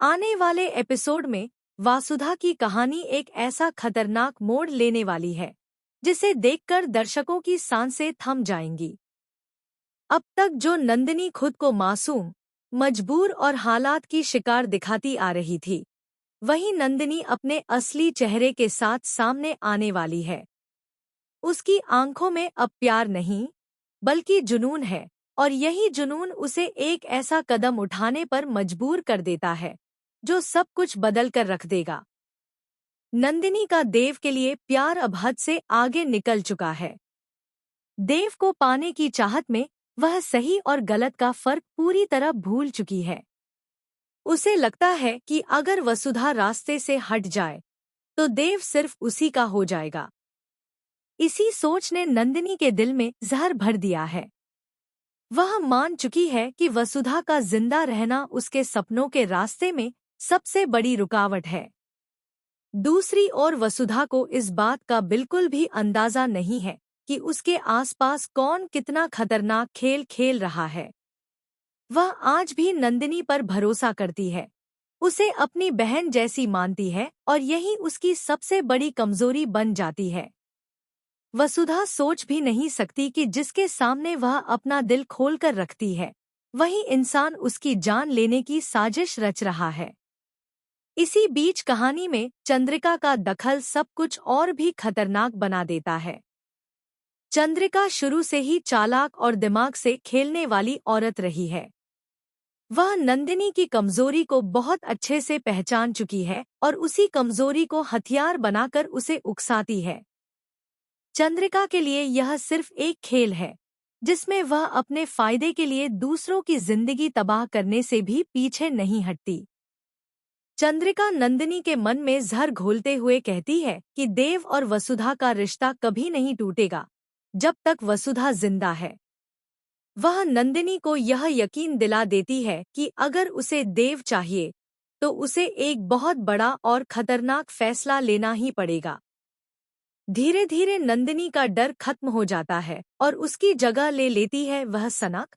आने वाले एपिसोड में वासुधा की कहानी एक ऐसा खतरनाक मोड़ लेने वाली है जिसे देखकर दर्शकों की सांसें थम जाएंगी। अब तक जो नंदिनी खुद को मासूम, मजबूर और हालात की शिकार दिखाती आ रही थी, वही नंदिनी अपने असली चेहरे के साथ सामने आने वाली है। उसकी आंखों में अब प्यार नहीं, बल्कि जुनून है, और यही जुनून उसे एक ऐसा कदम उठाने पर मजबूर कर देता है जो सब कुछ बदल कर रख देगा। नंदिनी का देव के लिए प्यार अब हद से आगे निकल चुका है। देव को पाने की चाहत में वह सही और गलत का फर्क पूरी तरह भूल चुकी है। उसे लगता है कि अगर वसुधा रास्ते से हट जाए तो देव सिर्फ उसी का हो जाएगा। इसी सोच ने नंदिनी के दिल में जहर भर दिया है। वह मान चुकी है कि वसुधा का जिंदा रहना उसके सपनों के रास्ते में सबसे बड़ी रुकावट है। दूसरी ओर वसुधा को इस बात का बिल्कुल भी अंदाजा नहीं है कि उसके आसपास कौन कितना खतरनाक खेल खेल रहा है। वह आज भी नंदिनी पर भरोसा करती है, उसे अपनी बहन जैसी मानती है, और यही उसकी सबसे बड़ी कमजोरी बन जाती है। वसुधा सोच भी नहीं सकती कि जिसके सामने वह अपना दिल खोलकर रखती है, वही इंसान उसकी जान लेने की साजिश रच रहा है। इसी बीच कहानी में चंद्रिका का दखल सब कुछ और भी खतरनाक बना देता है। चंद्रिका शुरू से ही चालाक और दिमाग से खेलने वाली औरत रही है। वह नंदिनी की कमजोरी को बहुत अच्छे से पहचान चुकी है और उसी कमजोरी को हथियार बनाकर उसे उकसाती है। चंद्रिका के लिए यह सिर्फ एक खेल है जिसमें वह अपने फायदे के लिए दूसरों की जिंदगी तबाह करने से भी पीछे नहीं हटती। चंद्रिका नंदिनी के मन में जहर घोलते हुए कहती है कि देव और वसुधा का रिश्ता कभी नहीं टूटेगा जब तक वसुधा जिंदा है। वह नंदिनी को यह यकीन दिला देती है कि अगर उसे देव चाहिए तो उसे एक बहुत बड़ा और खतरनाक फैसला लेना ही पड़ेगा। धीरे धीरे नंदिनी का डर खत्म हो जाता है और उसकी जगह ले लेती है वह सनक,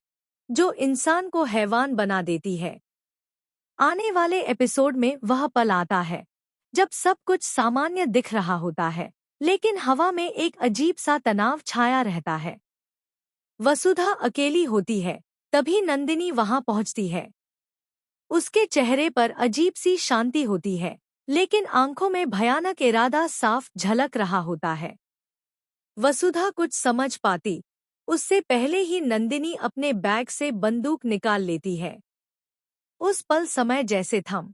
जो इंसान को हैवान बना देती है। आने वाले एपिसोड में वह पल आता है जब सब कुछ सामान्य दिख रहा होता है, लेकिन हवा में एक अजीब सा तनाव छाया रहता है। वसुधा अकेली होती है, तभी नंदिनी वहां पहुंचती है। उसके चेहरे पर अजीब सी शांति होती है, लेकिन आंखों में भयानक इरादा साफ झलक रहा होता है। वसुधा कुछ समझ पाती उससे पहले ही नंदिनी अपने बैग से बंदूक निकाल लेती है। उस पल समय जैसे थम